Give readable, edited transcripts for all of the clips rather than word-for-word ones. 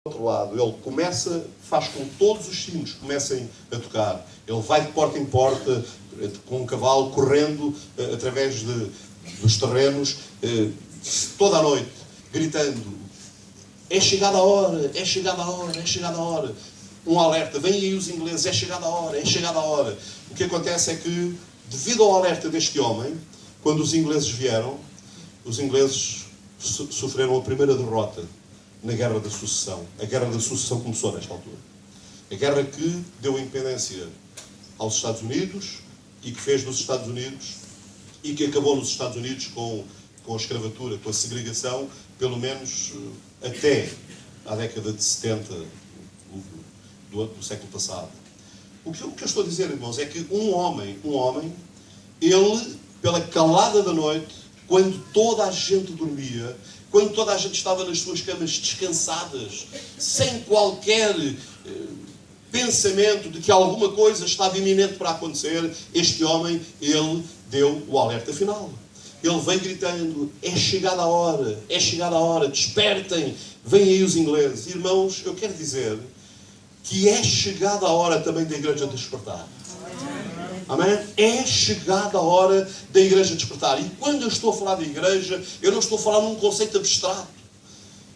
outro lado, ele começa, faz com que todos os sinos comecem a tocar. Ele vai de porta em porta, com um cavalo, correndo através dos terrenos, toda a noite, gritando: é chegada a hora, é chegada a hora, é chegada a hora. Um alerta, vêm aí os ingleses, é chegada a hora, é chegada a hora. O que acontece é que, devido ao alerta deste homem, quando os ingleses vieram, os ingleses sofreram a primeira derrota na Guerra da Sucessão. A Guerra da Sucessão começou nesta altura. A guerra que deu a independência aos Estados Unidos e que fez dos Estados Unidos e que acabou nos Estados Unidos com a escravatura, com a segregação, pelo menos até à década de 70 do século passado. O que eu estou a dizer, irmãos, é que um homem, ele, pela calada da noite, quando toda a gente dormia, quando toda a gente estava nas suas camas descansadas, sem qualquer pensamento de que alguma coisa estava iminente para acontecer, este homem, ele deu o alerta final. Ele veio gritando: é chegada a hora, despertem, vêm aí os ingleses. Irmãos, eu quero dizer que é chegada a hora também da igreja despertar. Amém? É chegada a hora da igreja despertar. E quando eu estou a falar da igreja, eu não estou a falar num conceito abstrato.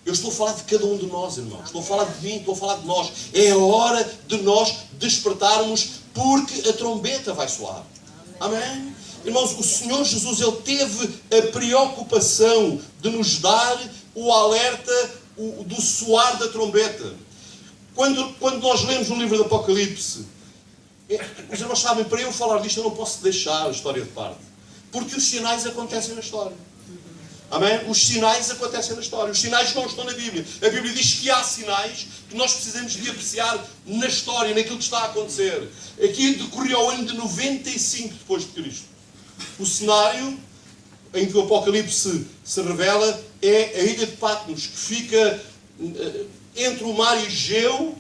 Eu estou a falar de cada um de nós, irmãos. Estou a falar de mim, estou a falar de nós. É a hora de nós despertarmos, porque a trombeta vai soar. Amém? Irmãos, o Senhor Jesus, Ele teve a preocupação de nos dar o alerta do soar da trombeta. Quando nós lemos o livro do Apocalipse, os irmãos sabem, para eu falar disto eu não posso deixar a história de parte. Porque os sinais acontecem na história. Amém? Os sinais acontecem na história. Os sinais não estão na Bíblia. A Bíblia diz que há sinais que nós precisamos de apreciar na história, naquilo que está a acontecer. Aqui decorreu ao ano de 95 depois de Cristo. O cenário em que o Apocalipse se revela é a ilha de Patmos, que fica entre o mar Egeu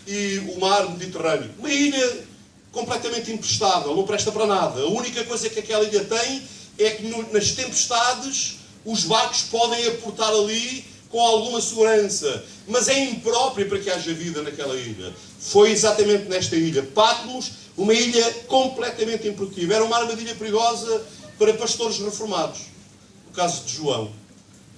e o mar Mediterrâneo. Uma ilha completamente imprestável, não presta para nada. A única coisa que aquela ilha tem é que nas tempestades os barcos podem aportar ali com alguma segurança, mas é impróprio para que haja vida naquela ilha. Foi exatamente nesta ilha, Patmos, uma ilha completamente improdutiva. Era uma armadilha perigosa para pastores reformados. No caso de João.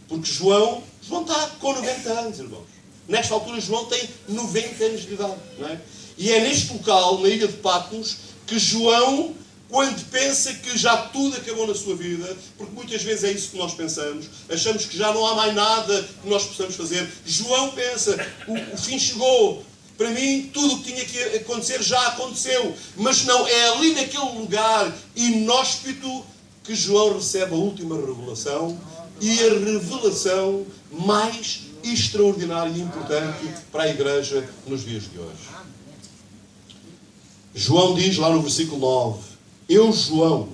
Porque João está com 90 anos, irmãos. Nesta altura João tem 90 anos de idade. Não é? E é neste local, na ilha de Patmos, que João, quando pensa que já tudo acabou na sua vida, porque muitas vezes é isso que nós pensamos, achamos que já não há mais nada que nós possamos fazer. João pensa: o fim chegou. Para mim, tudo o que tinha que acontecer já aconteceu. Mas não, é ali naquele lugar inóspito que João recebe a última revelação, e a revelação mais extraordinária e importante para a igreja nos dias de hoje. João diz lá no versículo 9: eu, João,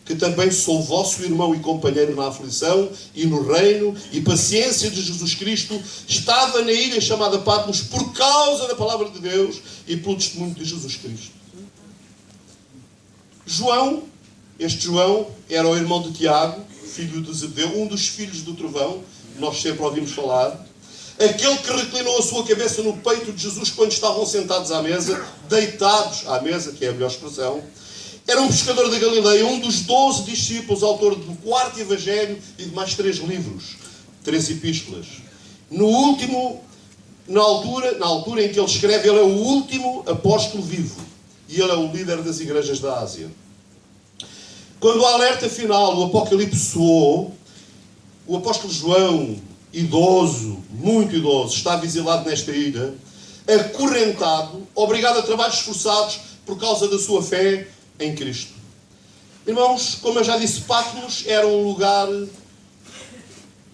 que também sou vosso irmão e companheiro na aflição e no reino e paciência de Jesus Cristo, estava na ilha chamada Patmos por causa da palavra de Deus e pelo testemunho de Jesus Cristo. João, este João, era o irmão de Tiago, filho de Zebedeu, um dos filhos do trovão, nós sempre ouvimos falar. Aquele que reclinou a sua cabeça no peito de Jesus quando estavam sentados à mesa, deitados à mesa, que é a melhor expressão. Era um pescador da Galileia, um dos 12 discípulos, autor do 4º Evangelho e de mais 3 livros, 3 epístolas. Na altura em que ele escreve, ele é o último apóstolo vivo. E ele é o líder das igrejas da Ásia. Quando o alerta final, o Apocalipse soou, o apóstolo João, idoso, muito idoso, estava exilado nesta ilha, acorrentado, obrigado a trabalhos esforçados por causa da sua fé em Cristo. Irmãos, como eu já disse, Patmos era um lugar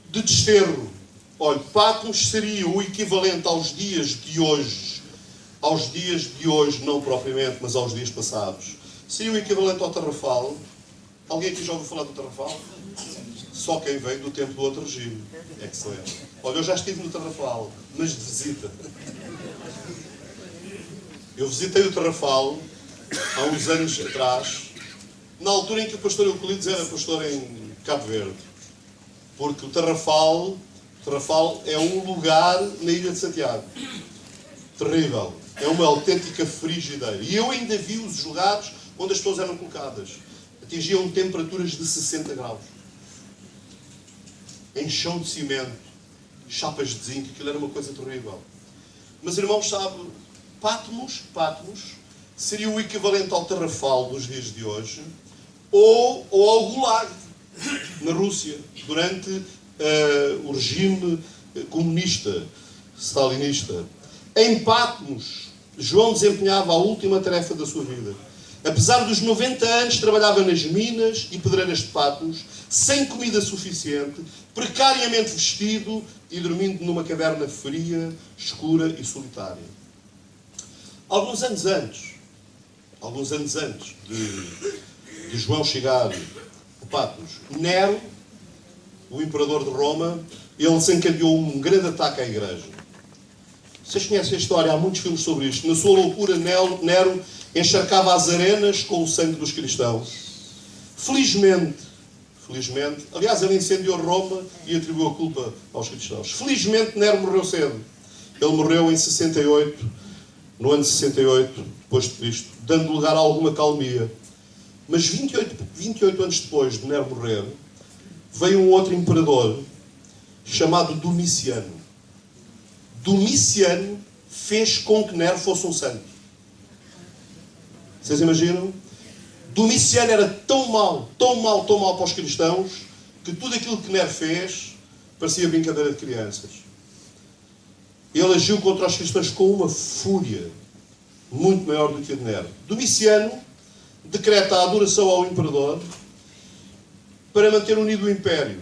de desterro. Olha, Patmos seria o equivalente aos dias de hoje. Aos dias de hoje, não propriamente, mas aos dias passados. Seria o equivalente ao Tarrafal. Alguém aqui já ouviu falar do Tarrafal? Só quem veio do tempo do outro regime é que se lembra. Olha, eu já estive no Tarrafal, mas de visita. Eu visitei o Tarrafal há uns anos atrás, na altura em que o pastor Euclides era pastor em Cabo Verde. Porque o Tarrafal Tarrafal é um lugar na Ilha de Santiago. Terrível. É uma autêntica frigideira. E eu ainda vi os lugares onde as pessoas eram colocadas. Atingiam temperaturas de 60 graus. Em chão de cimento, chapas de zinco, aquilo era uma coisa terrível. Mas, irmãos, sabe, Patmos seria o equivalente ao Tarrafal dos dias de hoje, ou ao Gulag, na Rússia, durante o regime comunista, stalinista. Em Patmos, João desempenhava a última tarefa da sua vida. Apesar dos 90 anos, trabalhava nas minas e pedreiras de Patmos, sem comida suficiente, precariamente vestido e dormindo numa caverna fria, escura e solitária. Alguns anos antes de João chegar a Patmos, Nero, o imperador de Roma, ele desencadeou um grande ataque à igreja. Vocês conhecem a história, há muitos filmes sobre isto. Na sua loucura, Nero encharcava as arenas com o sangue dos cristãos. Felizmente, aliás, ele incendiou Roma e atribuiu a culpa aos cristãos. Felizmente, Nero morreu cedo. Ele morreu em 68, no ano 68, depois de Cristo, dando lugar a alguma calmia. Mas 28 anos depois de Nero morrer, veio um outro imperador chamado Domiciano. Domiciano fez com que Nero fosse um santo. Vocês imaginam? Domiciano era tão mau para os cristãos, que tudo aquilo que Nero fez parecia brincadeira de crianças. Ele agiu contra os cristãos com uma fúria muito maior do que a de Nero. Domiciano decreta a adoração ao imperador para manter unido o império.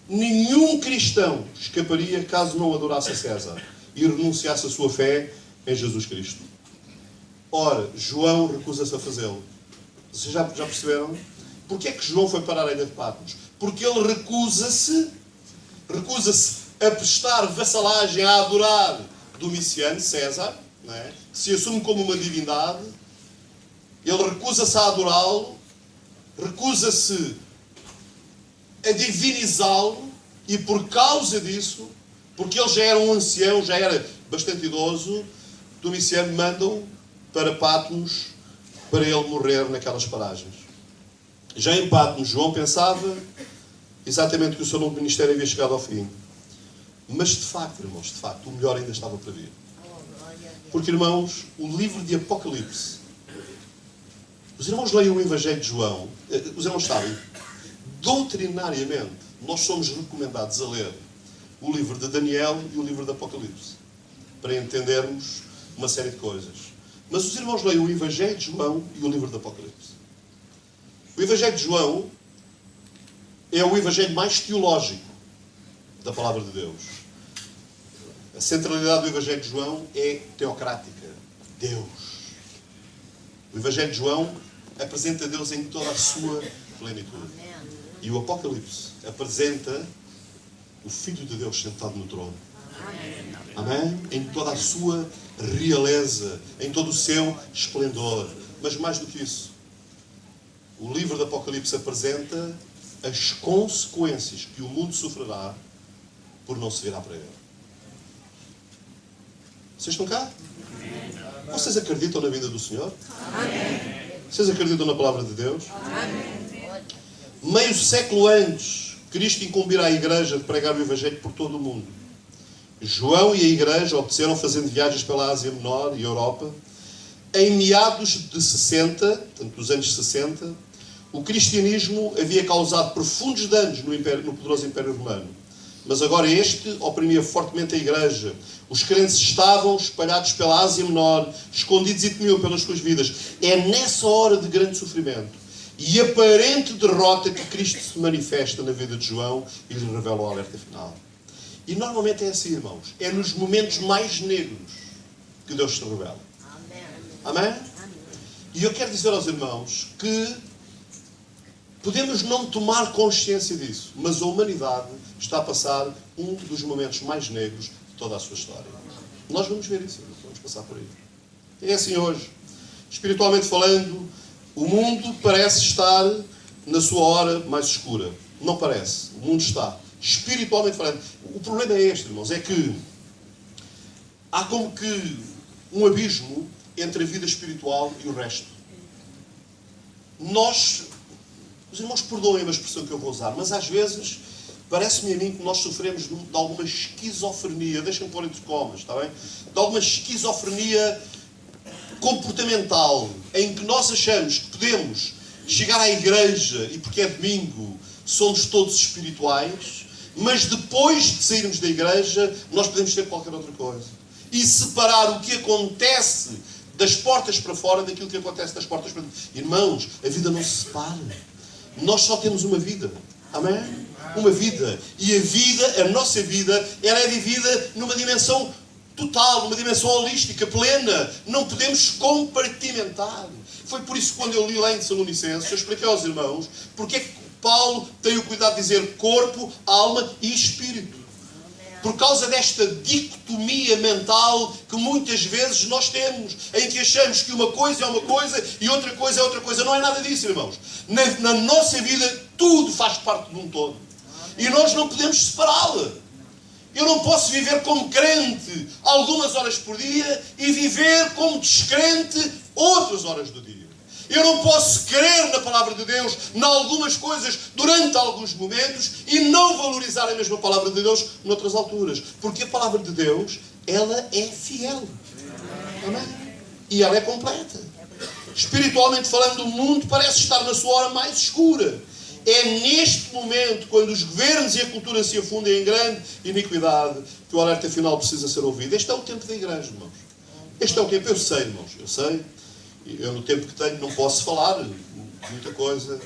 Nenhum cristão escaparia caso não adorasse a César e renunciasse a sua fé em Jesus Cristo. Ora, João recusa-se a fazê-lo. Vocês já perceberam? Porquê é que João foi parar a ilha de Patmos? Porque ele recusa-se a prestar vassalagem, a adorar Domiciano, César, não é? Que se assume como uma divindade. Ele recusa-se a adorá-lo, recusa-se a divinizá-lo, e por causa disso, porque ele já era um ancião, já era bastante idoso, Domiciano manda-o para Patmos para ele morrer naquelas paragens. Já em Patmos, João pensava exatamente que o seu novo ministério havia chegado ao fim. Mas de facto, irmãos, o melhor ainda estava para vir. Porque, irmãos, o livro de Apocalipse, os irmãos leiam o Evangelho de João, os irmãos sabem, doutrinariamente, nós somos recomendados a ler o livro de Daniel e o livro de Apocalipse, para entendermos uma série de coisas. Mas os irmãos leiam o Evangelho de João e o livro de Apocalipse. O Evangelho de João é o Evangelho mais teológico da Palavra de Deus. A centralidade do Evangelho de João é teocrática. Deus. O Evangelho de João apresenta Deus em toda a sua plenitude. E o Apocalipse apresenta o Filho de Deus sentado no trono. Amém? Em toda a sua realeza, em todo o seu esplendor. Mas mais do que isso, o livro do Apocalipse apresenta as consequências que o mundo sofrerá por não se virar para ele. Vocês estão cá? Vocês acreditam na vinda do Senhor? Vocês acreditam na palavra de Deus? Meio século antes, Cristo incumbirá a igreja de pregar o Evangelho por todo o mundo. João e a igreja obedeceram fazendo viagens pela Ásia Menor e Europa. Em meados de 60, portanto dos anos 60, o cristianismo havia causado profundos danos no poderoso Império Romano. Mas agora este oprimia fortemente a igreja. Os crentes estavam espalhados pela Ásia Menor, escondidos e temiam pelas suas vidas. É nessa hora de grande sofrimento e aparente derrota que Cristo se manifesta na vida de João e lhe revela o alerta final. E normalmente é assim, irmãos. É nos momentos mais negros que Deus se revela. Amém? E eu quero dizer aos irmãos que podemos não tomar consciência disso, mas a humanidade está a passar um dos momentos mais negros de toda a sua história. Nós vamos ver isso, vamos passar por aí. É assim hoje. Espiritualmente falando, o mundo parece estar na sua hora mais escura. Não parece. O mundo está espiritualmente falando. O problema é este, irmãos, é que há como que um abismo entre a vida espiritual e o resto. Os irmãos perdoem a expressão que eu vou usar, mas às vezes parece-me a mim que nós sofremos de alguma esquizofrenia, deixem-me pôr entre comas, está bem? De alguma esquizofrenia comportamental, em que nós achamos que podemos chegar à igreja e porque é domingo somos todos espirituais, mas depois de sairmos da igreja nós podemos ter qualquer outra coisa. E separar o que acontece das portas para fora daquilo que acontece das portas para dentro. Irmãos, a vida não se separa. Nós só temos uma vida. Amém? Uma vida. E a vida, a nossa vida, ela é vivida numa dimensão total, numa dimensão holística, plena. Não podemos compartimentar. Foi por isso que quando eu li lá em Tessalonicenses, eu expliquei aos irmãos porque é que Paulo tem o cuidado de dizer corpo, alma e espírito. Por causa desta dicotomia mental que muitas vezes nós temos, em que achamos que uma coisa é uma coisa e outra coisa é outra coisa. Não é nada disso, irmãos. Na nossa vida, tudo faz parte de um todo. E nós não podemos separá-la. Eu não posso viver como crente algumas horas por dia e viver como descrente outras horas do dia. Eu não posso crer na palavra de Deus em algumas coisas durante alguns momentos e não valorizar a mesma palavra de Deus noutras alturas. Porque a palavra de Deus, ela é fiel. Amém? E ela é completa. Espiritualmente falando, o mundo parece estar na sua hora mais escura. É neste momento, quando os governos e a cultura se afundem em grande iniquidade, que o alerta final precisa ser ouvido. Este é o tempo da igreja, irmãos. Este é o tempo. Eu sei, irmãos, eu sei. Eu, no tempo que tenho, não posso falar muita coisa.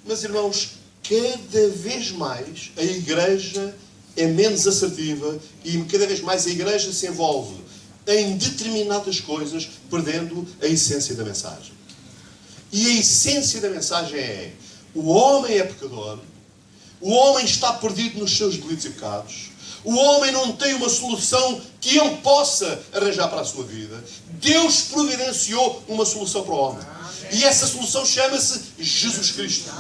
Mas, irmãos, cada vez mais a igreja é menos assertiva e cada vez mais a igreja se envolve em determinadas coisas, perdendo a essência da mensagem. E a essência da mensagem é: o homem é pecador, o homem está perdido nos seus delitos e pecados, o homem não tem uma solução que ele possa arranjar para a sua vida. Deus providenciou uma solução para o homem. E essa solução chama-se Jesus Cristo.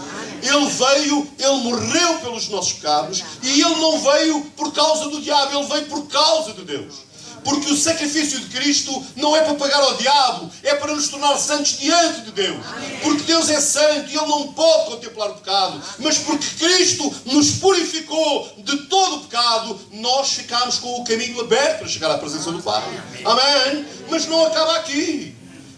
Ele veio, Ele morreu pelos nossos pecados e Ele não veio por causa do diabo, Ele veio por causa de Deus. Porque o sacrifício de Cristo não é para pagar ao diabo, é para nos tornar santos diante de Deus. Porque Deus é santo e Ele não pode contemplar o pecado. Mas porque Cristo nos purificou de todo o pecado, nós ficamos com o caminho aberto para chegar à presença do Pai. Amém? Mas não acaba aqui.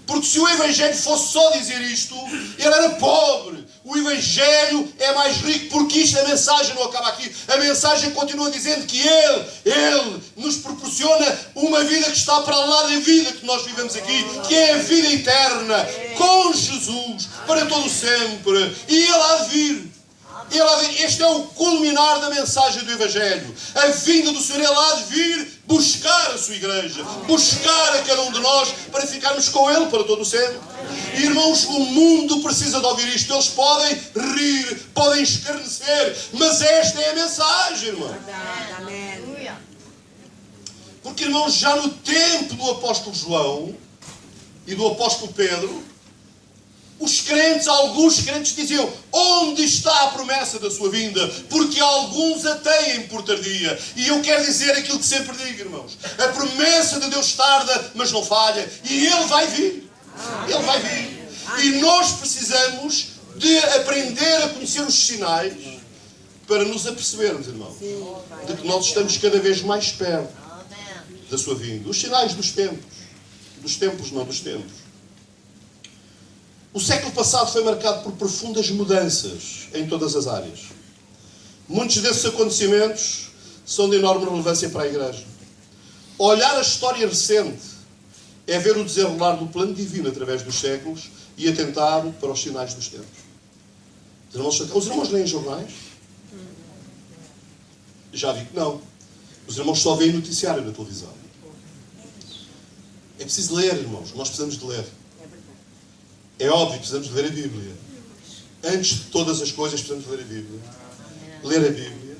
Porque se o Evangelho fosse só dizer isto, ele era pobre. O Evangelho é mais rico, porque isto, a mensagem não acaba aqui. A mensagem continua dizendo que Ele nos proporciona uma vida que está para lá da vida que nós vivemos aqui, que é a vida eterna, com Jesus, para todo sempre. E Ele há de vir. Este é o culminar da mensagem do Evangelho. A vinda do Senhor, Ele há de vir buscar a sua igreja, buscar a cada um de nós para ficarmos com Ele para todo o sempre. E, irmãos, o mundo precisa de ouvir isto. Eles podem rir, podem escarnecer, mas esta é a mensagem, irmão. Porque, irmãos, já no tempo do apóstolo João e do apóstolo Pedro, os crentes, alguns crentes diziam: onde está a promessa da sua vinda? Porque alguns a têm por tardia. E eu quero dizer aquilo que sempre digo, irmãos: a promessa de Deus tarda, mas não falha. E Ele vai vir. Ele vai vir. E nós precisamos de aprender a conhecer os sinais para nos apercebermos, irmãos, de que nós estamos cada vez mais perto da sua vinda. Os sinais dos tempos. Dos tempos, não dos tempos. O século passado foi marcado por profundas mudanças em todas as áreas. Muitos desses acontecimentos são de enorme relevância para a Igreja. Olhar a história recente é ver o desenrolar do plano divino através dos séculos e atentar para os sinais dos tempos. Os irmãos leem jornais? Já vi que não. Os irmãos só veem noticiário na televisão. É preciso ler, irmãos. Nós precisamos de ler. É óbvio, precisamos de ler a Bíblia. Antes de todas as coisas, precisamos de ler a Bíblia. Ler a Bíblia.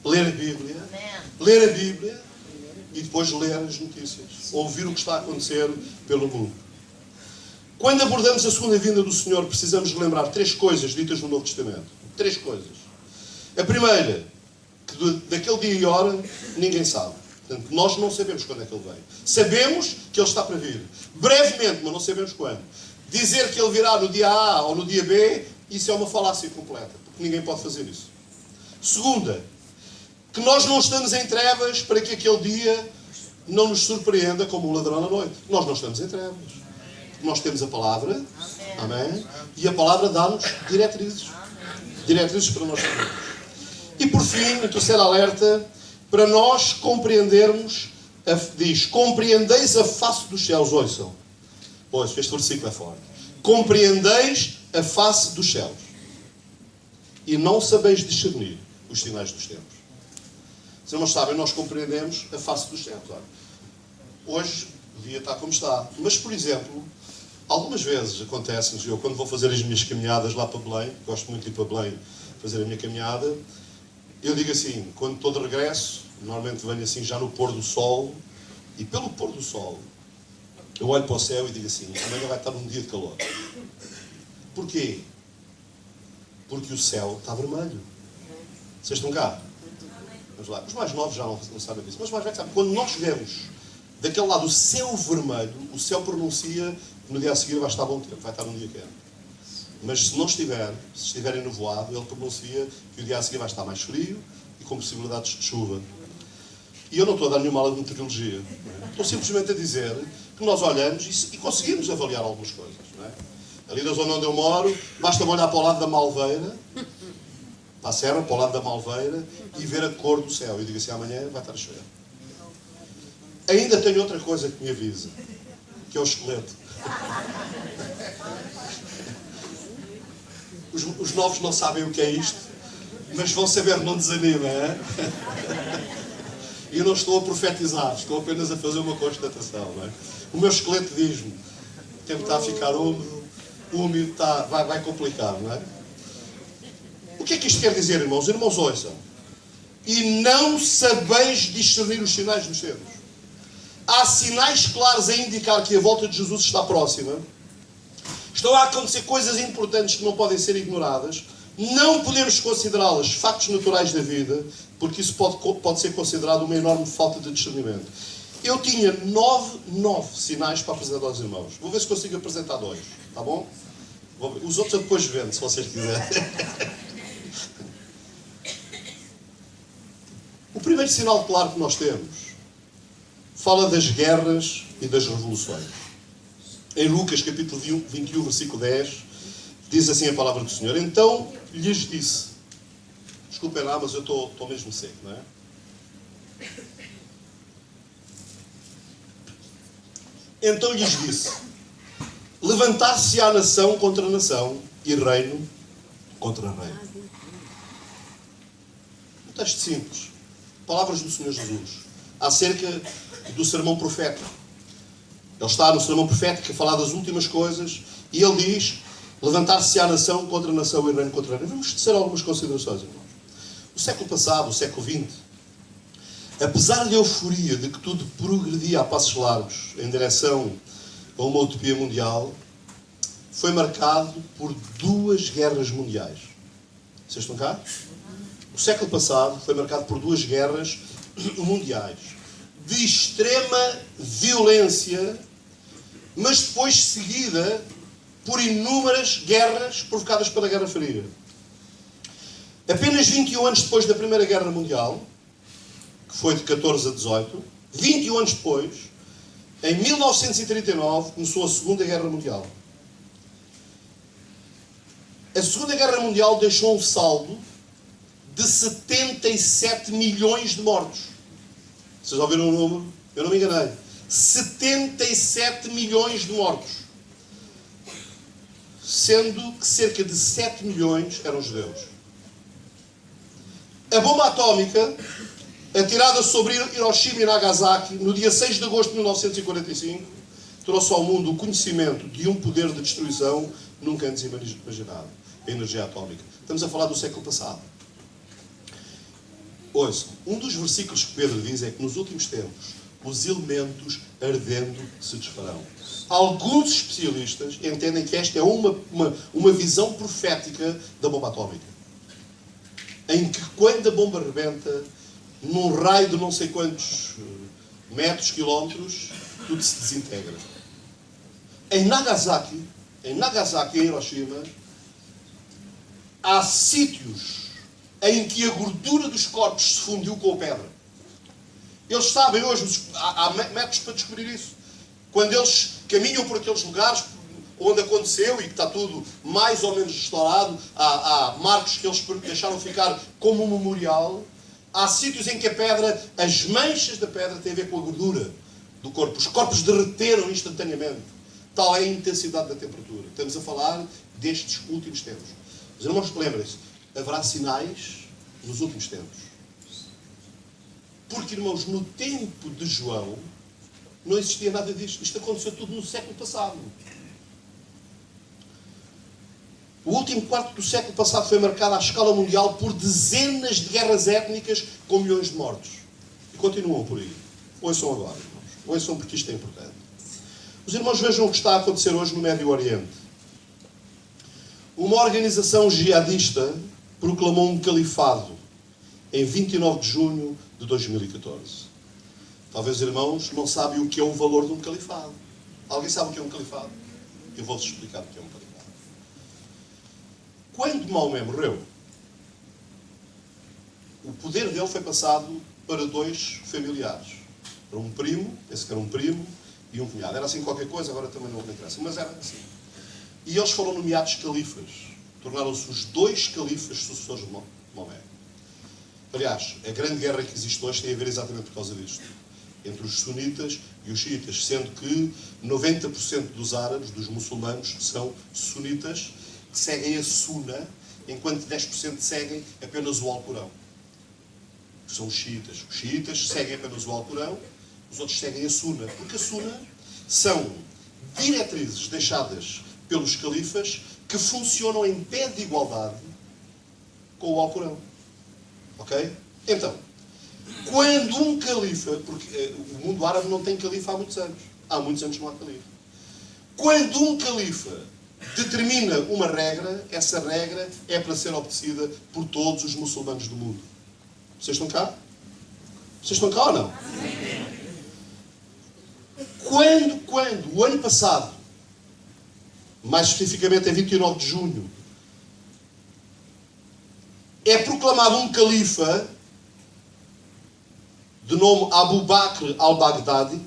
Ler a Bíblia. Ler a Bíblia. E depois ler as notícias. Ouvir o que está a acontecer pelo mundo. Quando abordamos a segunda vinda do Senhor, precisamos relembrar 3 coisas ditas no Novo Testamento. 3 coisas. A primeira daquele dia e hora, ninguém sabe. Portanto, nós não sabemos quando é que ele vem. Sabemos que ele está para vir. Brevemente, mas não sabemos quando. Dizer que ele virá no dia A ou no dia B, isso é uma falácia completa. Porque ninguém pode fazer isso. Segunda, que nós não estamos em trevas para que aquele dia não nos surpreenda como um ladrão na noite. Nós não estamos em trevas. Nós temos a palavra. Amém? E a palavra dá-nos diretrizes. Diretrizes para nós sabermos. E por fim, o terceiro alerta, para nós compreendermos, diz, compreendeis a face dos céus, ouçam. Pois, este versículo é forte. Compreendeis a face dos céus e não sabeis discernir os sinais dos tempos. Se não sabem, nós compreendemos a face dos céus. Olha, hoje o dia está como está. Mas, por exemplo, algumas vezes acontece-nos, eu quando vou fazer as minhas caminhadas lá para Belém, gosto muito de ir para Belém fazer a minha caminhada, eu digo assim, quando estou de regresso, normalmente venho assim já no pôr do sol, e pelo pôr do sol, eu olho para o céu e digo assim, amanhã vai estar um dia de calor. Porquê? Porque o céu está vermelho. Vocês estão cá? Vamos lá. Os mais novos já não sabem disso, mas os mais velhos sabem. Quando nós vemos daquele lado o céu vermelho, o céu pronuncia que no dia a seguir vai estar bom tempo, vai estar um dia quente. Mas se não estiver, se estiver enovoado, ele pronuncia que o dia a seguir vai estar mais frio e com possibilidades de chuva. E eu não estou a dar nenhuma aula de meteorologia. Estou simplesmente a dizer que nós olhamos e conseguimos avaliar algumas coisas. Não é? Ali na zona onde eu moro, basta olhar para o lado da Malveira, para a serra, para o lado da Malveira, e ver a cor do céu. E digo assim, amanhã vai estar a chover. Ainda tenho outra coisa que me avisa, que é o esqueleto. Os novos não sabem o que é isto, mas vão saber, não desanima, é? E eu não estou a profetizar, estou apenas a fazer uma constatação, não é? O meu esqueleto diz-me, o tempo está a ficar úmido, vai complicar, não é? O que é que isto quer dizer, irmãos? Irmãos, ouçam. E não sabeis discernir os sinais dos tempos. Há sinais claros a indicar que a volta de Jesus está próxima. Estão a acontecer coisas importantes que não podem ser ignoradas. Não podemos considerá-las factos naturais da vida, porque isso pode ser considerado uma enorme falta de discernimento. Eu tinha nove sinais para apresentar aos irmãos. Vou ver se consigo apresentar 2. Está bom? Os outros eu depois vendo, se vocês quiserem. O primeiro sinal claro que nós temos fala das guerras e das revoluções. Em Lucas, capítulo 21, versículo 10, diz assim a palavra do Senhor. Então lhes disse, desculpem lá, mas eu estou mesmo seco, não é? Então lhes disse, levantar-se-á nação contra nação e reino contra reino. Um texto simples. Palavras do Senhor Jesus acerca do sermão profético. Ele está no sermão profético a falar das últimas coisas e ele diz, levantar-se-á nação contra nação e reino contra reino. Vamos tecer algumas considerações, irmãos. O século passado, o século XX, apesar da euforia de que tudo progredia a passos largos em direção a uma utopia mundial, foi marcado por 2 guerras mundiais. Vocês estão cá? O século passado foi marcado por 2 guerras mundiais de extrema violência, mas depois seguida por inúmeras guerras provocadas pela Guerra Fria. Apenas 21 anos depois da Primeira Guerra Mundial, que foi de 14 a 18, 21 anos depois, em 1939, começou a Segunda Guerra Mundial. A Segunda Guerra Mundial deixou um saldo de 77 milhões de mortos. Vocês ouviram o número? Eu não me enganei. 77 milhões de mortos. Sendo que cerca de 7 milhões eram judeus. A bomba atómica, atirada sobre Hiroshima e Nagasaki, no dia 6 de agosto de 1945, trouxe ao mundo o conhecimento de um poder de destruição nunca antes imaginado. A energia atómica. Estamos a falar do século passado. Ouçam, um dos versículos que Pedro diz é que nos últimos tempos os elementos ardendo se desfarão. Alguns especialistas entendem que esta é uma visão profética da bomba atómica. em que quando a bomba rebenta, num raio de não sei quantos metros, quilómetros, tudo se desintegra. Em Nagasaki, em Hiroshima, há sítios em que a gordura dos corpos se fundiu com a pedra. Eles sabem hoje, há métodos para descobrir isso. Quando eles caminham por aqueles lugares onde aconteceu e que está tudo mais ou menos restaurado, há marcos que eles deixaram ficar como um memorial. Há sítios em que a pedra, as manchas da pedra têm a ver com a gordura do corpo. Os corpos derreteram instantaneamente. Tal é a intensidade da temperatura. Estamos a falar destes últimos tempos. Os irmãos, lembrem-se, haverá sinais nos últimos tempos. Porque, irmãos, no tempo de João, não existia nada disto. Isto aconteceu tudo no século passado. O último quarto do século passado foi marcado à escala mundial por dezenas de guerras étnicas com milhões de mortos. E continuam por aí. Ouçam agora, irmãos. Ouçam porque isto é importante. Os irmãos vejam o que está a acontecer hoje no Médio Oriente. Uma organização jihadista proclamou um califado em 29 de junho de 2014. Talvez os irmãos não sabem o que é o valor de um califado. Alguém sabe o que é um califado? Eu vou-vos explicar o que é um califado. Quando Maomé morreu, o poder dele foi passado para dois familiares. Para um primo, esse que era um primo, e um cunhado. Era assim qualquer coisa, agora também não me interessa, mas era assim. E eles foram nomeados califas. Tornaram-se os dois califas sucessores de Maomé. Aliás, a grande guerra que existe hoje tem a ver exatamente por causa disto. Entre os sunitas e os xiitas, sendo que 90% dos árabes, dos muçulmanos, são sunitas, que seguem a Suna, enquanto 10% seguem apenas o Alcorão. São os xiitas. Os xiitas seguem apenas o Alcorão, os outros seguem a Suna. Porque a Suna são diretrizes deixadas pelos califas que funcionam em pé de igualdade com o Alcorão. Ok? Então, quando um califa, porque o mundo árabe não tem califa há muitos anos. Há muitos anos não há califa. Quando um califa determina uma regra, essa regra é para ser obedecida por todos os muçulmanos do mundo. Vocês estão cá? Vocês estão cá ou não? Quando o ano passado, mais especificamente em 29 de junho, é proclamado um califa de nome Abu Bakr al-Baghdadi,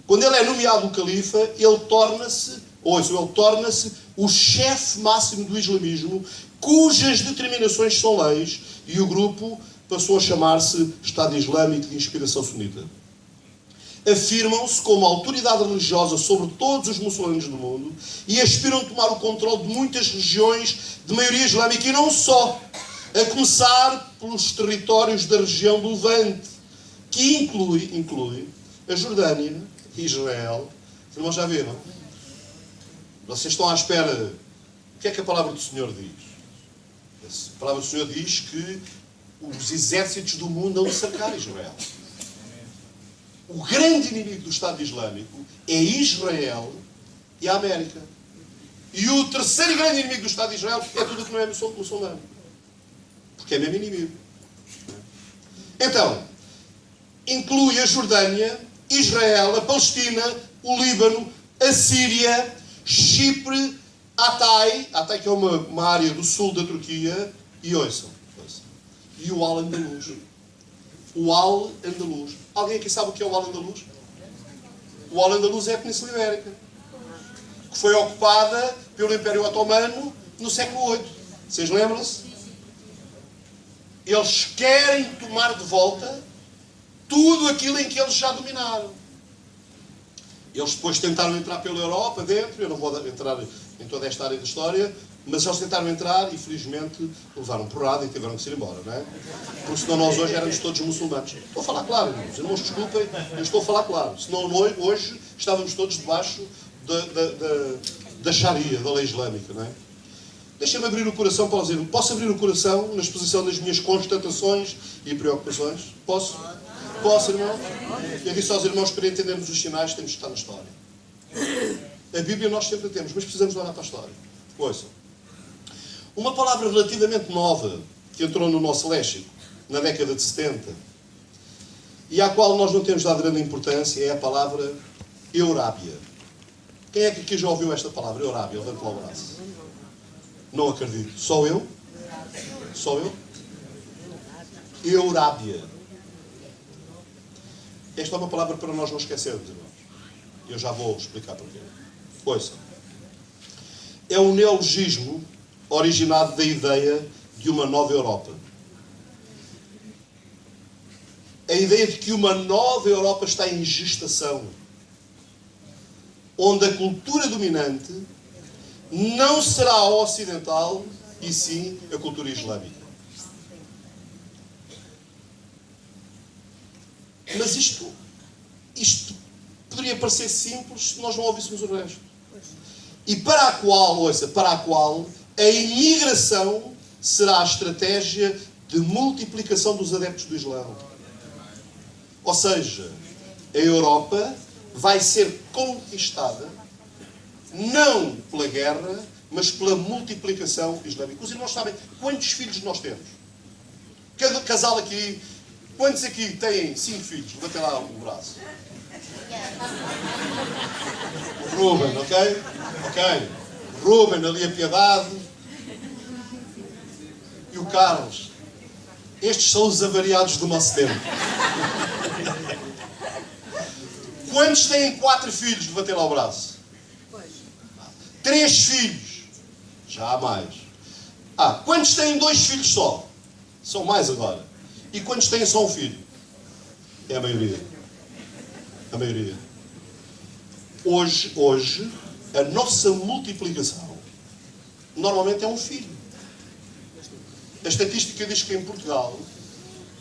quando ele é nomeado o califa, ele torna-se o chefe máximo do islamismo, cujas determinações são leis, e o grupo passou a chamar-se Estado Islâmico de Inspiração Sunita. Afirmam-se como autoridade religiosa sobre todos os muçulmanos do mundo e aspiram a tomar o controle de muitas regiões de maioria islâmica, e não só, a começar pelos territórios da região do Levante, que inclui a Jordânia, Israel. Os irmãos já viram? Vocês estão à espera. O que é que a palavra do Senhor diz? A palavra do Senhor diz que os exércitos do mundo hão de cercar Israel. O grande inimigo do Estado Islâmico é Israel e a América. E o terceiro grande inimigo do Estado de Israel é tudo o que não é muçulmano. Porque é mesmo inimigo. Então, inclui a Jordânia, Israel, a Palestina, o Líbano, a Síria, Chipre, Hatay, que é uma área do sul da Turquia, e ouçam. E o Al-Andalus. O Al-Andalus. Alguém aqui sabe o que é o Al-Andalus? O Al-Andalus é a Península Ibérica, que foi ocupada pelo Império Otomano no século VIII. Vocês lembram-se? Eles querem tomar de volta tudo aquilo em que eles já dominaram. Eles depois tentaram entrar pela Europa dentro, eu não vou entrar em toda esta área da história, mas eles tentaram entrar e, felizmente, levaram porrada e tiveram que se ir embora, não é? Porque senão nós hoje éramos todos muçulmanos. Estou a falar claro, irmãos. Irmãos, desculpem, eu estou a falar claro. Senão hoje estávamos todos debaixo da Sharia, da lei islâmica, não é? Deixem-me abrir o coração para dizer, posso abrir o coração na exposição das minhas constatações e preocupações? Posso? Posso, irmão? Eu disse aos irmãos que para entendermos os sinais temos de estar na história. A Bíblia nós sempre temos, mas precisamos olhar para a história. Ouçam. Uma palavra relativamente nova que entrou no nosso léxico na década de 70 e à qual nós não temos dado grande importância, é a palavra Eurábia. Quem é que aqui já ouviu esta palavra, Eurábia? Levante lá o braço. Não acredito. Só eu? Só eu? Eurábia. Esta é uma palavra para nós não esquecermos, irmãos. Eu já vou explicar porquê. Ouçam. É um neologismo originado da ideia de uma nova Europa. A ideia de que uma nova Europa está em gestação, onde a cultura dominante não será a ocidental, e sim a cultura islâmica. Mas isto poderia parecer simples se nós não ouvíssemos o resto. E para a qual a imigração será a estratégia de multiplicação dos adeptos do Islão. Ou seja, a Europa vai ser conquistada não pela guerra, mas pela multiplicação islâmica. Os irmãos sabem quantos filhos nós temos? Cada casal aqui, quantos aqui têm 5 filhos? Levantem lá o braço. O Ruben, ok? Ok. Ruben, ali a Piedade. E o Carlos. Estes são os avariados do nosso tempo. Quantos têm 4 filhos? Levantem lá o braço. 3 filhos. Já há mais. Quantos têm 2 filhos só? São mais agora. E quantos têm só um filho? É a maioria. A maioria. Hoje, a nossa multiplicação normalmente é um filho. A estatística diz que em Portugal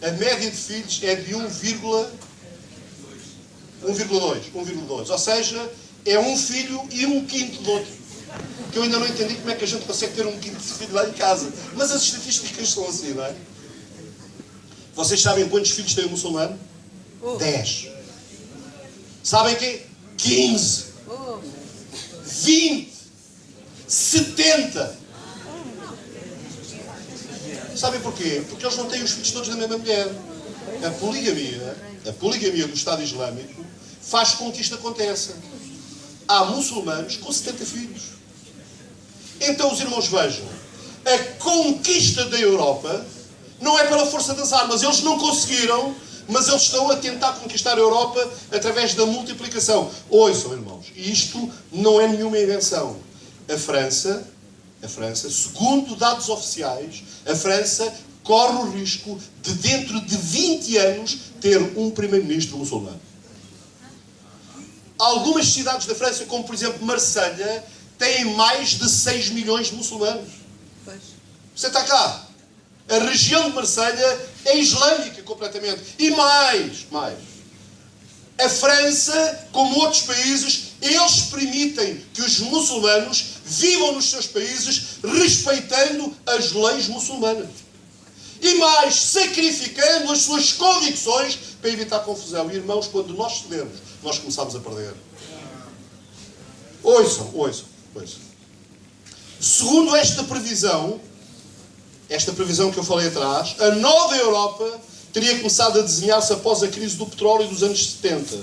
a média de filhos é de 1,2. Ou seja, é um filho e um quinto do outro. Que eu ainda não entendi como é que a gente consegue ter um quinto de filho lá em casa. Mas as estatísticas são assim, não é? Vocês sabem quantos filhos tem o muçulmano? 10. Sabem quê? 15. 20. 70. Sabem porquê? Porque eles não têm os filhos todos da mesma mulher. A poligamia do Estado Islâmico faz com que isto aconteça. Há muçulmanos com 70 filhos. Então os irmãos vejam, a conquista da Europa não é pela força das armas. Eles não conseguiram, mas eles estão a tentar conquistar a Europa através da multiplicação. Ouçam, irmãos, isto não é nenhuma invenção. A França, segundo dados oficiais, a França corre o risco de, dentro de 20 anos, ter um primeiro-ministro muçulmano. Algumas cidades da França, como por exemplo Marselha, têm mais de 6 milhões de muçulmanos. Você está cá. A região de Marselha é islâmica completamente. E mais. A França, como outros países, eles permitem que os muçulmanos vivam nos seus países respeitando as leis muçulmanas. E mais, sacrificando as suas convicções para evitar confusão. E, irmãos, quando nós cedemos, nós começamos a perder. Ouçam. Segundo esta previsão que eu falei atrás, a nova Europa teria começado a desenhar-se após a crise do petróleo dos anos 70,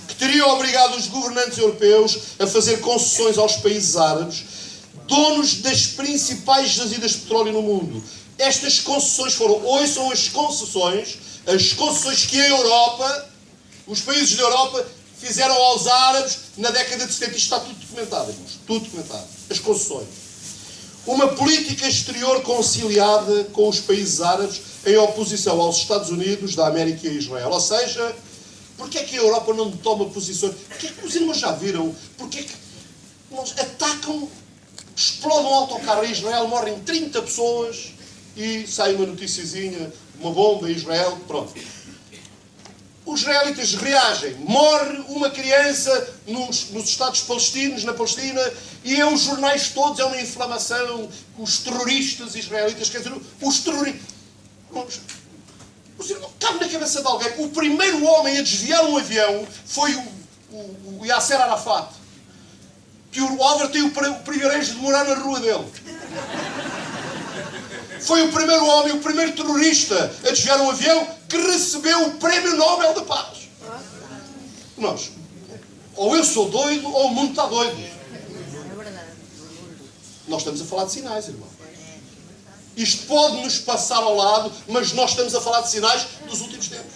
que teria obrigado os governantes europeus a fazer concessões aos países árabes, donos das principais jazidas de petróleo no mundo. Estas concessões ouçam as concessões que a Europa, os países da Europa, fizeram aos árabes na década de 70. Isto está tudo documentado, irmãos. Tudo documentado. As concessões. Uma política exterior conciliada com os países árabes em oposição aos Estados Unidos da América e a Israel. Ou seja, porque é que a Europa não toma posições? Porque é que os irmãos já viram? Porque é que atacam, explodem um autocarro em Israel, morrem 30 pessoas e sai uma noticiazinha, uma bomba em Israel, pronto. Os israelitas reagem, morre uma criança nos Estados palestinos, na Palestina, e os jornais todos, é uma inflamação, os terroristas israelitas, quer dizer, os terroristas... Cabe na cabeça de alguém, o primeiro homem a desviar um avião foi o Yasser Arafat, que o Álvaro tem o privilégio de morar na rua dele. Foi o primeiro homem, o primeiro terrorista a desviar um avião que recebeu o Prémio Nobel da Paz. Nós, ou eu sou doido ou o mundo está doido. Nós estamos a falar de sinais, irmão. Isto pode nos passar ao lado, mas nós estamos a falar de sinais dos últimos tempos.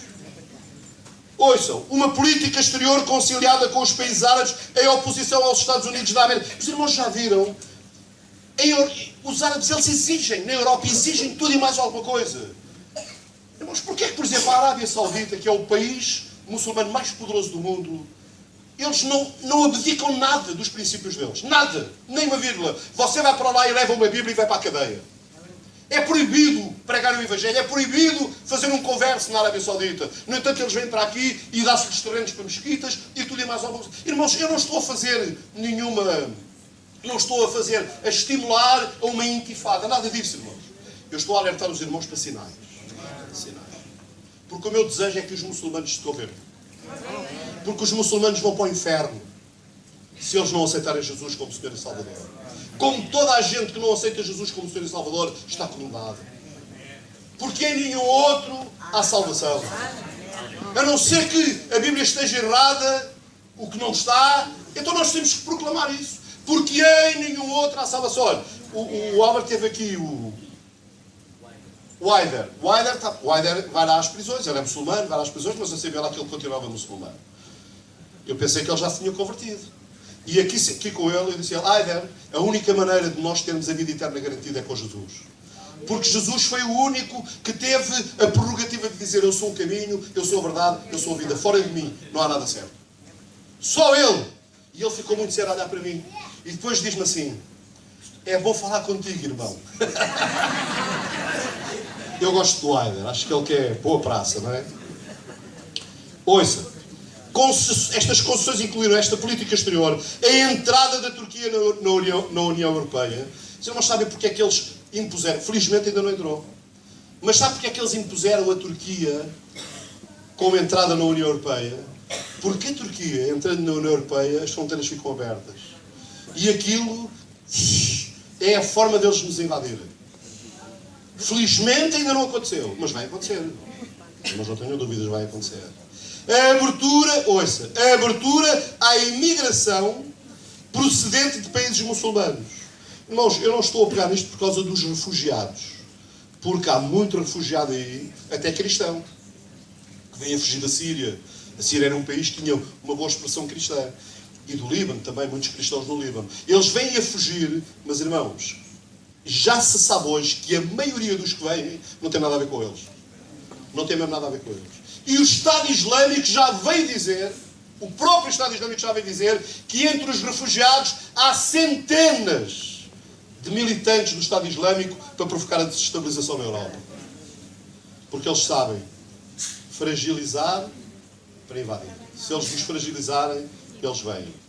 Ouçam, uma política exterior conciliada com os países árabes em oposição aos Estados Unidos da América. Os irmãos já viram? Os árabes, eles exigem, na Europa, exigem tudo e mais alguma coisa. Irmãos, porquê que, por exemplo, a Arábia Saudita, que é o país muçulmano mais poderoso do mundo, eles não abdicam nada dos princípios deles. Nada. Nem uma vírgula. Você vai para lá e leva uma Bíblia e vai para a cadeia. É proibido pregar o Evangelho. É proibido fazer um converso na Arábia Saudita. No entanto, eles vêm para aqui e dá-se terrenos para mesquitas e tudo e mais alguma coisa. Irmãos, eu não estou a fazer nenhuma... Não estou a fazer, a estimular a uma intifada. Nada disso, irmãos. Eu estou a alertar os irmãos para sinais. Sinais. Porque o meu desejo é que os muçulmanos se convertam. Porque os muçulmanos vão para o inferno se eles não aceitarem Jesus como Senhor e Salvador. Como toda a gente que não aceita Jesus como Senhor e Salvador está condenada. Porque em nenhum outro há salvação. A não ser que a Bíblia esteja errada, o que não está, então nós temos que proclamar isso. Porque em nenhum outro há salvação. Olha, o Albert teve aqui o Wider. Wider vai lá às prisões. Ele é muçulmano, vai lá às prisões, mas eu sabia lá que ele continuava muçulmano. Eu pensei que ele já se tinha convertido. E aqui com ele, eu disse a ele, Wider, a única maneira de nós termos a vida eterna garantida é com Jesus. Porque Jesus foi o único que teve a prerrogativa de dizer: eu sou o caminho, eu sou a verdade, eu sou a vida. Fora de mim não há nada certo. Só ele. E ele ficou muito sério a olhar para mim. E depois diz-me assim: é bom falar contigo, irmão. Eu gosto do Wider. Acho que ele quer boa praça, não é? Ouça. Estas concessões incluíram esta política exterior, a entrada da Turquia na União Europeia. Vocês não sabem porque é que eles impuseram. Felizmente ainda não entrou. Mas sabe porque é que eles impuseram a Turquia como entrada na União Europeia? Porque a Turquia, entrando na União Europeia, as fronteiras ficam abertas. E aquilo é a forma deles nos invadirem. Felizmente ainda não aconteceu, mas vai acontecer. Mas não tenho dúvidas, vai acontecer. A abertura à imigração procedente de países muçulmanos. Irmãos, eu não estou a pegar nisto por causa dos refugiados. Porque há muito refugiado aí, até cristão, que vem a fugir da Síria. A Síria era um país que tinha uma boa expressão cristã. E do Líbano também, muitos cristãos no Líbano. Eles vêm a fugir, mas irmãos, já se sabe hoje que a maioria dos que vêm não tem nada a ver com eles. Não tem mesmo nada a ver com eles. E o Estado Islâmico já veio dizer, o próprio Estado Islâmico já veio dizer, que entre os refugiados há centenas de militantes do Estado Islâmico para provocar a desestabilização na Europa. Porque eles sabem fragilizar para invadir. Se eles nos fragilizarem, eles vêm.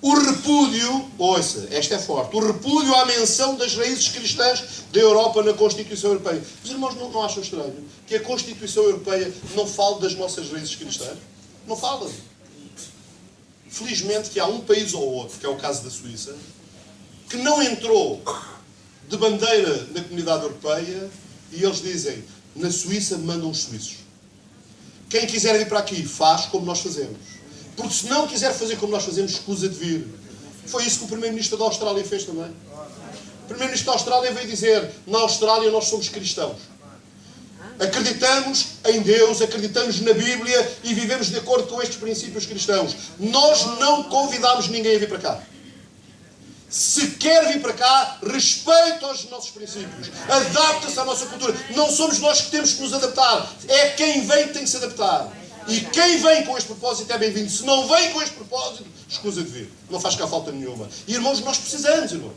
O repúdio, ouça, esta é forte, o repúdio à menção das raízes cristãs da Europa na Constituição Europeia. Os irmãos não acham estranho que a Constituição Europeia não fale das nossas raízes cristãs? Não fala. Felizmente que há um país ou outro, que é o caso da Suíça, que não entrou de bandeira na Comunidade Europeia e eles dizem: na Suíça mandam os suíços. Quem quiser vir para aqui faz como nós fazemos. Porque se não quiser fazer como nós fazemos, escusa de vir. Foi isso que o Primeiro-Ministro da Austrália fez também. O Primeiro-Ministro da Austrália veio dizer: na Austrália nós somos cristãos. Acreditamos em Deus, acreditamos na Bíblia e vivemos de acordo com estes princípios cristãos. Nós não convidamos ninguém a vir para cá. Se quer vir para cá, respeita os nossos princípios. Adapta-se à nossa cultura. Não somos nós que temos que nos adaptar. É quem vem que tem que se adaptar. E quem vem com este propósito é bem-vindo. Se não vem com este propósito, escusa de vir. Não faz cá falta nenhuma. E irmãos, nós precisamos, irmãos.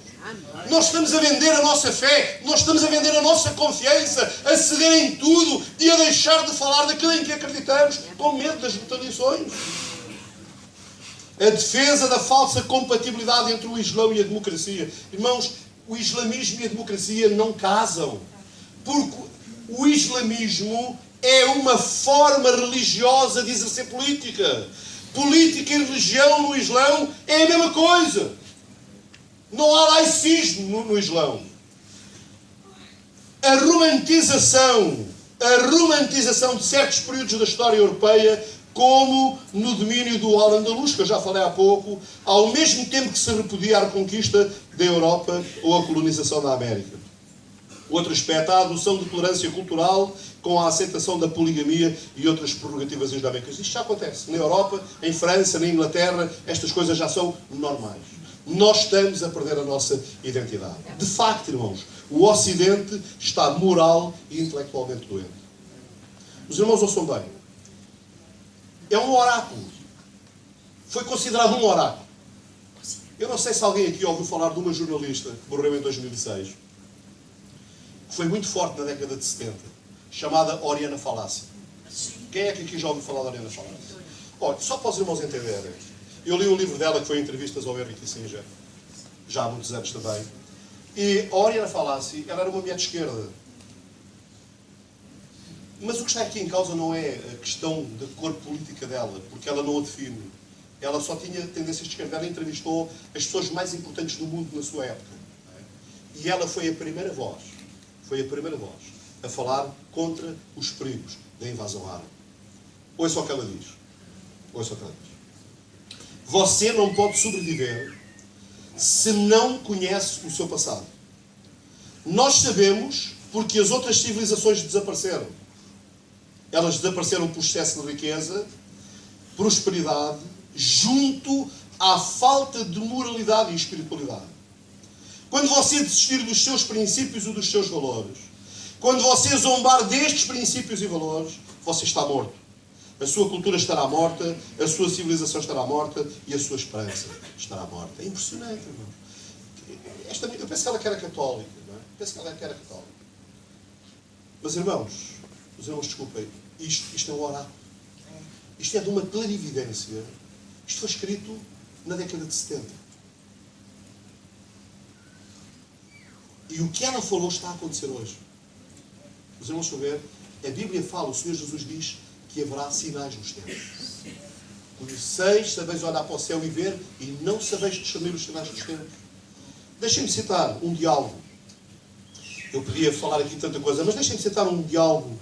Nós estamos a vender a nossa fé. Nós estamos a vender a nossa confiança. A ceder em tudo e a deixar de falar daquilo em que acreditamos, com medo das retaliações. A defesa da falsa compatibilidade entre o Islão e a democracia. Irmãos, o islamismo e a democracia não casam. Porque o islamismo é uma forma religiosa de exercer política. Política e religião no Islão é a mesma coisa. Não há laicismo no Islão. a romantização de certos períodos da história europeia, como no domínio do Al-Andalus, que eu já falei há pouco, ao mesmo tempo que se repudia a reconquista da Europa ou a colonização da América. Outro aspecto, a adoção de tolerância cultural com a aceitação da poligamia e outras prerrogativas islâmicas. Isto já acontece na Europa, em França, na Inglaterra, estas coisas já são normais. Nós estamos a perder a nossa identidade. De facto, irmãos, o Ocidente está moral e intelectualmente doente. Os irmãos ouçam bem. É um oráculo. Foi considerado um oráculo. Eu não sei se alguém aqui ouviu falar de uma jornalista que morreu em 2006, que foi muito forte na década de 70, chamada Oriana Fallaci. Quem é que aqui já ouviu falar de Oriana Fallaci? Olha, só para os irmãos entenderem. Eu li um livro dela que foi Entrevistas ao Henry Kissinger, já há muitos anos também. E a Oriana Fallaci, ela era uma mulher de esquerda. Mas o que está aqui em causa não é a questão da cor política dela, porque ela não a define. Ela só tinha tendências de esquerda. Ela entrevistou as pessoas mais importantes do mundo na sua época. E ela foi a primeira voz a falar contra os perigos da invasão árabe. Ouça o que ela diz. Você não pode sobreviver se não conhece o seu passado. Nós sabemos porque as outras civilizações desapareceram. Elas desapareceram por excesso de riqueza, prosperidade, junto à falta de moralidade e espiritualidade. Quando você desistir dos seus princípios e dos seus valores, quando você zombar destes princípios e valores, você está morto. A sua cultura estará morta, a sua civilização estará morta e a sua esperança estará morta. É impressionante, irmãos. Eu penso que ela que era católica, não é? Mas, irmãos, os irmãos, desculpem, isto é um oráculo. Isto é de uma clarividência. Isto foi escrito na década de 70. E o que ela falou está a acontecer hoje. Os irmãos vão ver, a Bíblia fala, o Senhor Jesus diz que haverá sinais nos tempos. Conheceis, sabeis olhar para o céu e ver, e não sabeis discernir os sinais dos tempos. Deixem-me citar um diálogo. Eu podia falar aqui tanta coisa, mas deixem-me citar um diálogo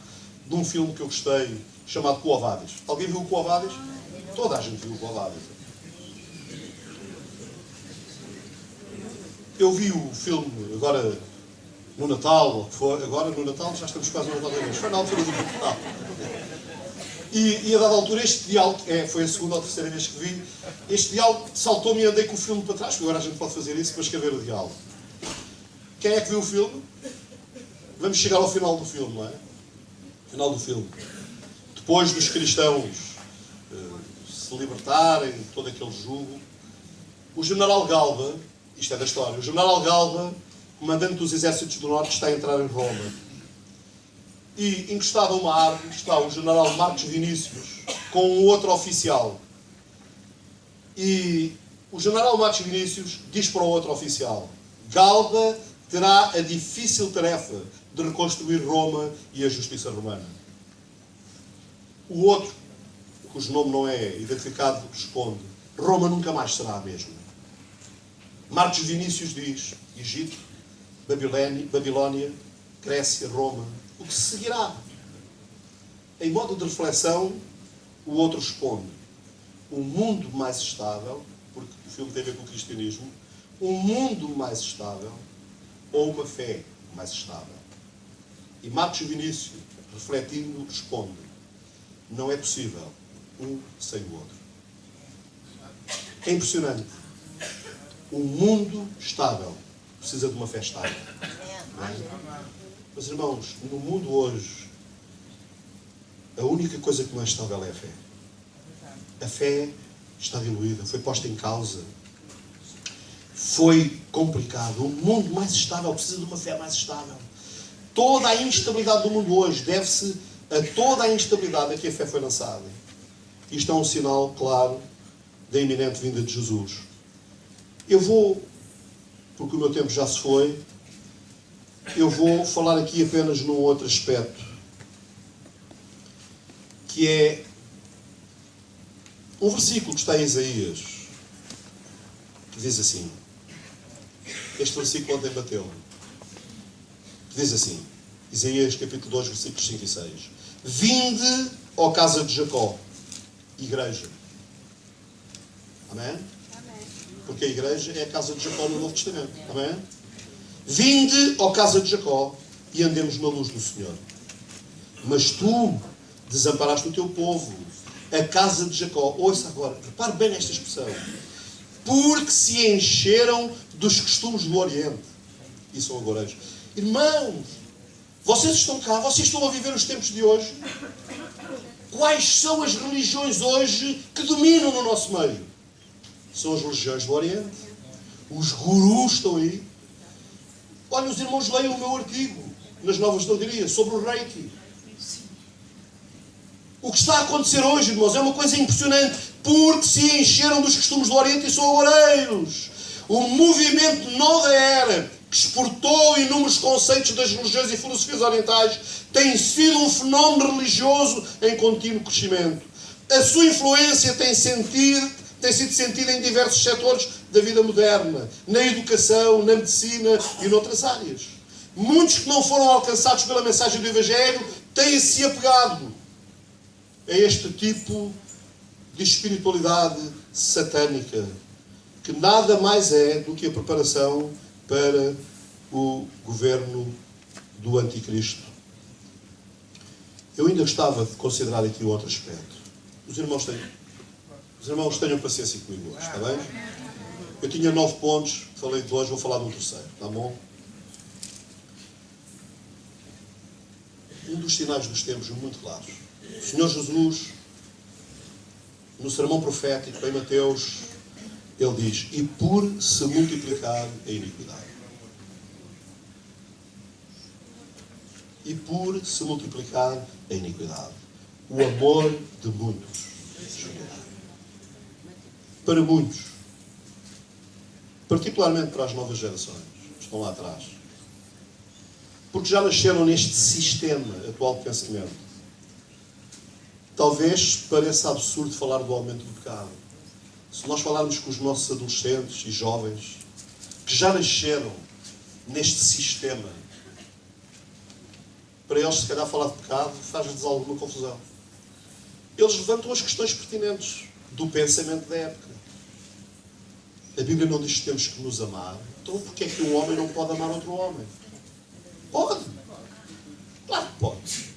de um filme que eu gostei, chamado Quo Vadis. Alguém viu o Quo Vadis? Toda a gente viu o Quo Vadis. Eu vi o filme agora no Natal, agora no Natal, já estamos quase no Natal, foi na altura do Natal. E a dada altura este diálogo, foi a segunda ou terceira vez que vi, este diálogo saltou-me e andei com o filme para trás, porque agora a gente pode fazer isso para escrever o diálogo. Quem é que viu o filme? Vamos chegar ao final do filme, não é? Final do filme. Depois dos cristãos se libertarem de todo aquele jugo, o general Galba, isto é da história, o general Galba, comandante dos exércitos do Norte, está a entrar em Roma. E encostado a uma árvore está o general Marcos Vinícius com um outro oficial. E o general Marcos Vinícius diz para o outro oficial: Galba terá a difícil tarefa de reconstruir Roma e a justiça romana. O outro, cujo nome não é identificado, responde: Roma nunca mais será a mesma. Marcos Vinícius diz: Egito, Babilónia, Grécia, Roma. O que seguirá? Em modo de reflexão, o outro responde: um mundo mais estável, porque o filme tem a ver com o cristianismo, um mundo mais estável ou uma fé mais estável. E Marcos Vinícius, refletindo, responde: não é possível um sem o outro. É impressionante. Um mundo estável precisa de uma fé estável. Não é? Mas, irmãos, no mundo hoje, a única coisa que não é estável é a fé. A fé está diluída, foi posta em causa. Foi complicado. Um mundo mais estável precisa de uma fé mais estável. Toda a instabilidade do mundo hoje deve-se a toda a instabilidade a que a fé foi lançada. Isto é um sinal claro da iminente vinda de Jesus. Eu vou, porque o meu tempo já se foi, eu vou falar aqui apenas num outro aspecto, que é um versículo que está em Isaías, que diz assim, este versículo ontem bateu-me, que diz assim: Isaías capítulo 2, versículos 5 e 6. Vinde, ó casa de Jacó, igreja. Amém? Porque a igreja é a casa de Jacó no Novo Testamento. Amém? Vinde, ó casa de Jacó, e andemos na luz do Senhor. Mas tu desamparaste o teu povo, a casa de Jacó. Ouça agora, repare bem nesta expressão. Porque se encheram dos costumes do Oriente. E são agoureiros. Irmãos, vocês estão cá, vocês estão a viver os tempos de hoje. Quais são as religiões hoje que dominam no nosso meio? São as religiões do Oriente. Os gurus estão aí. Olha, os irmãos leiam o meu artigo nas Novas Drogarias sobre o Reiki. O que está a acontecer hoje, irmãos, é uma coisa impressionante. Porque se encheram dos costumes do Oriente e são agoureiros. O movimento Nova Era, que exportou inúmeros conceitos das religiões e filosofias orientais, tem sido um fenómeno religioso em contínuo crescimento. A sua influência tem sido sentida em diversos setores da vida moderna, na educação, na medicina e noutras áreas. Muitos que não foram alcançados pela mensagem do Evangelho têm-se apegado a este tipo de espiritualidade satânica, que nada mais é do que a preparação para o governo do Anticristo. Eu ainda gostava de considerar aqui outro aspecto. Os irmãos tenham paciência comigo hoje, está bem? Eu tinha 9 pontos, falei de 2, vou falar de um terceiro, está bom? Um dos sinais dos tempos muito claros. O Senhor Jesus, no sermão profético em Mateus, ele diz: e por se multiplicar a iniquidade. E por se multiplicar a iniquidade, o amor de muitos chegará. Para muitos, particularmente para as novas gerações que estão lá atrás, porque já nasceram neste sistema atual de pensamento. Talvez pareça absurdo falar do aumento do pecado. Se nós falarmos com os nossos adolescentes e jovens que já nasceram neste sistema, para eles, se calhar, falar de pecado faz-lhes alguma confusão. Eles levantam as questões pertinentes do pensamento da época. A Bíblia não diz que temos que nos amar. Então, porquê é que um homem não pode amar outro homem? Pode. Claro que pode.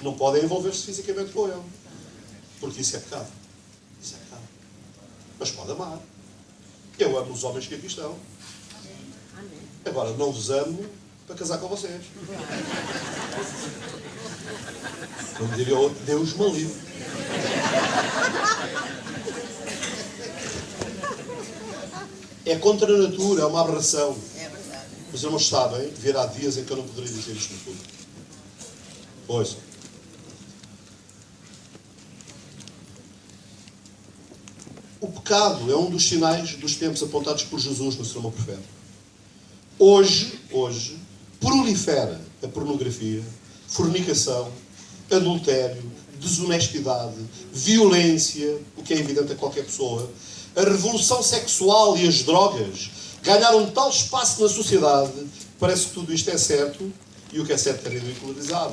Não pode envolver-se fisicamente com ele. Porque isso é pecado. Isso é pecado. Mas pode amar. Eu amo os homens que aqui estão. Agora, não vos amo para casar com vocês. Como diria outro, Deus me livre. É contra a natura, é uma aberração. É verdade. Os irmãos sabem, virá dias em que eu não poderia dizer isto no público. Ouçam. O pecado é um dos sinais dos tempos apontados por Jesus no sermão profético. Hoje, prolifera a pornografia, fornicação, adultério, desonestidade, violência, o que é evidente a qualquer pessoa. A revolução sexual e as drogas ganharam tal espaço na sociedade, parece que tudo isto é certo, e o que é certo é ridicularizado.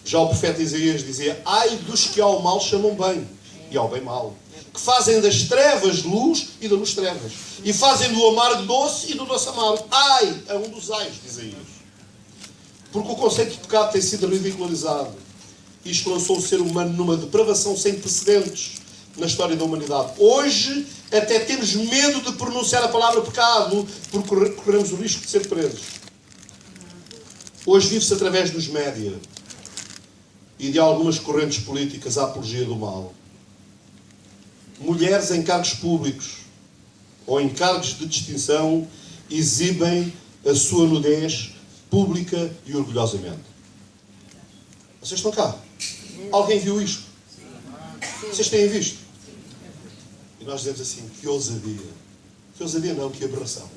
Já o profeta Isaías dizia: ai dos que ao mal chamam bem, e ao bem mal, que fazem das trevas luz e da luz trevas, e fazem do amargo doce e do doce amargo. Ai, é um dos ais, diz Isaías. Porque o conceito de pecado tem sido ridicularizado. Isto lançou o ser humano numa depravação sem precedentes na história da humanidade. Hoje, até temos medo de pronunciar a palavra pecado, porque corremos o risco de ser presos. Hoje vive-se através dos média e de algumas correntes políticas a apologia do mal. Mulheres em cargos públicos ou em cargos de distinção exibem a sua nudez pública e orgulhosamente. Vocês estão cá? Alguém viu isto? Vocês têm visto? E nós dizemos assim: que ousadia. Que ousadia não, que aberração.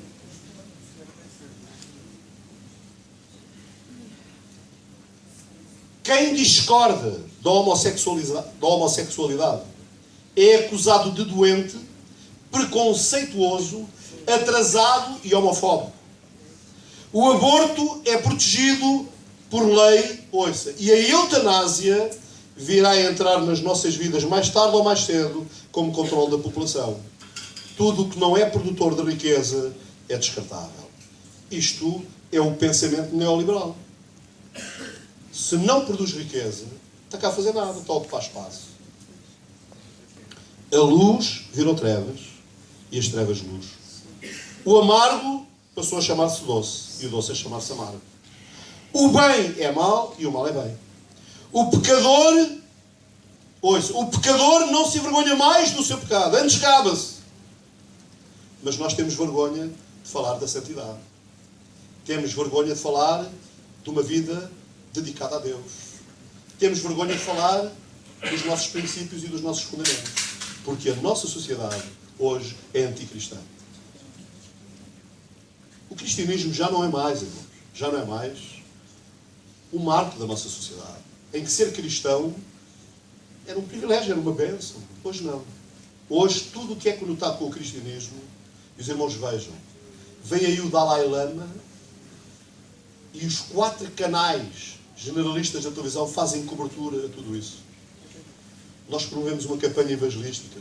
Quem discorda da homossexualidade é acusado de doente, preconceituoso, atrasado e homofóbico. O aborto é protegido por lei, ouça, e a eutanásia virá a entrar nas nossas vidas mais tarde ou mais cedo como controle da população. Tudo o que não é produtor de riqueza é descartável. Isto é o pensamento neoliberal. Se não produz riqueza, está cá a fazer nada, está a ocupar espaço. A luz virou trevas e as trevas luz. O amargo passou a chamar-se doce e o doce a chamar-se amargo. O bem é mal e o mal é bem. O pecador, ouça, o pecador não se envergonha mais do seu pecado, antes gaba-se. Mas nós temos vergonha de falar da santidade. Temos vergonha de falar de uma vida dedicada a Deus. Temos vergonha de falar dos nossos princípios e dos nossos fundamentos. Porque a nossa sociedade hoje é anticristã. O cristianismo já não é mais, irmãos, já não é mais o marco da nossa sociedade. Em que ser cristão era um privilégio, era uma bênção. Hoje não. Hoje tudo o que é conotado com o cristianismo, e os irmãos vejam, vem aí o Dalai Lama e os 4 canais generalistas da televisão fazem cobertura a tudo isso. Nós promovemos uma campanha evangelística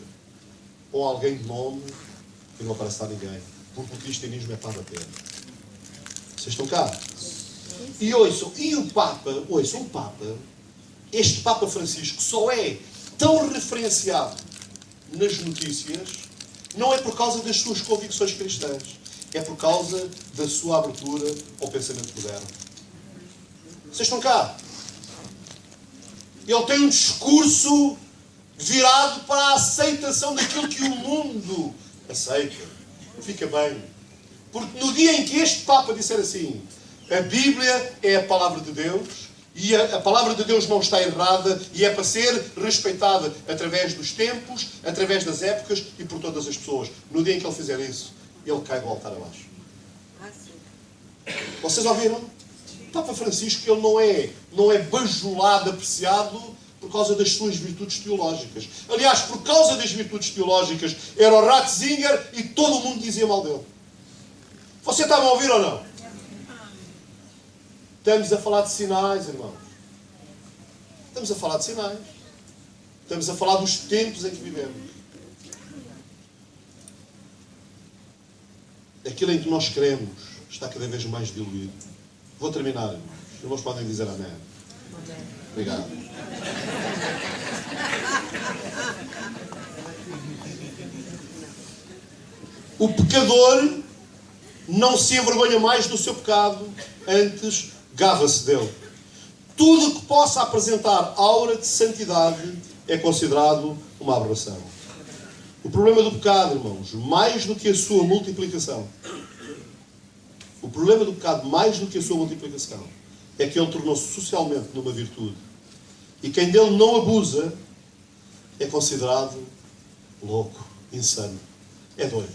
com alguém de nome e não aparece lá ninguém. Porque o cristianismo é para bater. Vocês estão cá? E ouçam, e o Papa, este Papa Francisco só é tão referenciado nas notícias, não é por causa das suas convicções cristãs, é por causa da sua abertura ao pensamento moderno. Vocês estão cá? Ele tem um discurso virado para a aceitação daquilo que o mundo aceita. Fica bem. Porque no dia em que este Papa disser assim, a Bíblia é a palavra de Deus, e a palavra de Deus não está errada, e é para ser respeitada através dos tempos, através das épocas e por todas as pessoas. No dia em que ele fizer isso, ele cai do altar abaixo. Vocês ouviram? O Papa Francisco, ele não é bajulado, apreciado por causa das suas virtudes teológicas. Aliás, por causa das virtudes teológicas, era o Ratzinger e todo o mundo dizia mal dele. Você está a ouvir ou não? Estamos a falar de sinais, irmãos. Estamos a falar de sinais. Estamos a falar dos tempos em que vivemos. Aquilo em que nós queremos está cada vez mais diluído. Vou terminar, irmãos. Os irmãos podem dizer amém. Obrigado. O pecador não se envergonha mais do seu pecado, antes gaba-se dele. Tudo que possa apresentar aura de santidade é considerado uma aberração. O problema do pecado, irmãos, mais do que a sua multiplicação, o problema do pecado, mais do que a sua multiplicação, é que ele tornou-se socialmente numa virtude. E quem dele não abusa é considerado louco, insano. É doido.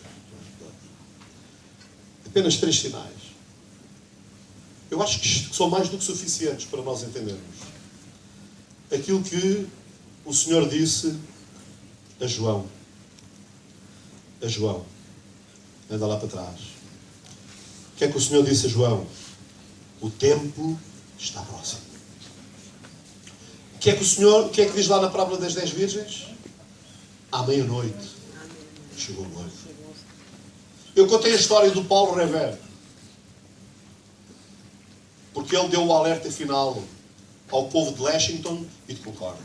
Apenas 3 sinais. Eu acho que são mais do que suficientes para nós entendermos aquilo que o Senhor disse a João. A João. Anda lá para trás. O que é que o Senhor disse a João? O tempo está próximo. O que é que diz lá na parábola das 10 virgens? À meia-noite chegou a noite. Eu contei a história do Paulo Revere, porque ele deu o alerta final ao povo de Lexington e de Concórdia.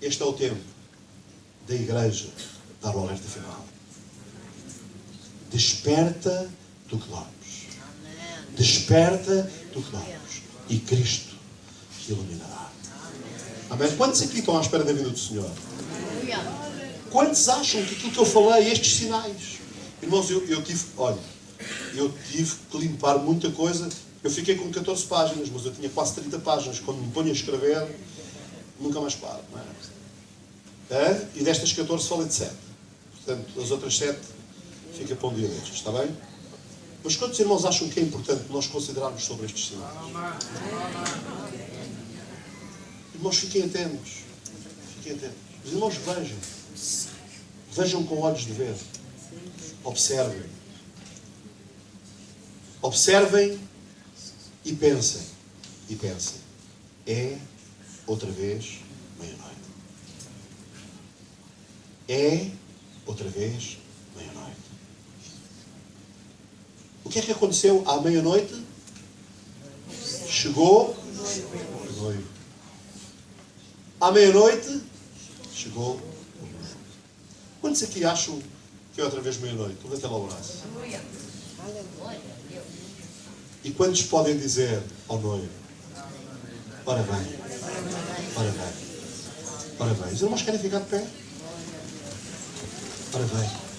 Este é o tempo da Igreja dar o alerta final. Desperta do que dormes. Desperta do que dormes. E Cristo te iluminará. Amém? Quantos aqui estão à espera da vinda do Senhor? Quantos acham que aquilo que eu falei, estes sinais? Irmãos, eu tive que limpar muita coisa. Eu fiquei com 14 páginas, mas eu tinha quase 30 páginas. Quando me ponho a escrever, nunca mais paro. Não é? E destas 14 falei de 7. Portanto, as outras 7 fica para um dia destes, está bem? Mas quantos irmãos acham que é importante nós considerarmos sobre estes sinais? Irmãos, fiquem atentos. Fiquem atentos. Os irmãos vejam. Vejam com olhos de ver. Observem. Observem E pensem, é outra vez meia-noite. É outra vez meia-noite. O que é que aconteceu à meia-noite? Chegou o noivo. À meia-noite chegou o noivo. Quantos aqui acham que é outra vez meia-noite? Levanta lá o braço. E quantos podem dizer ao noivo? Ora bem, ora bem, ora bem. Os irmãos querem ficar de pé? Ora bem.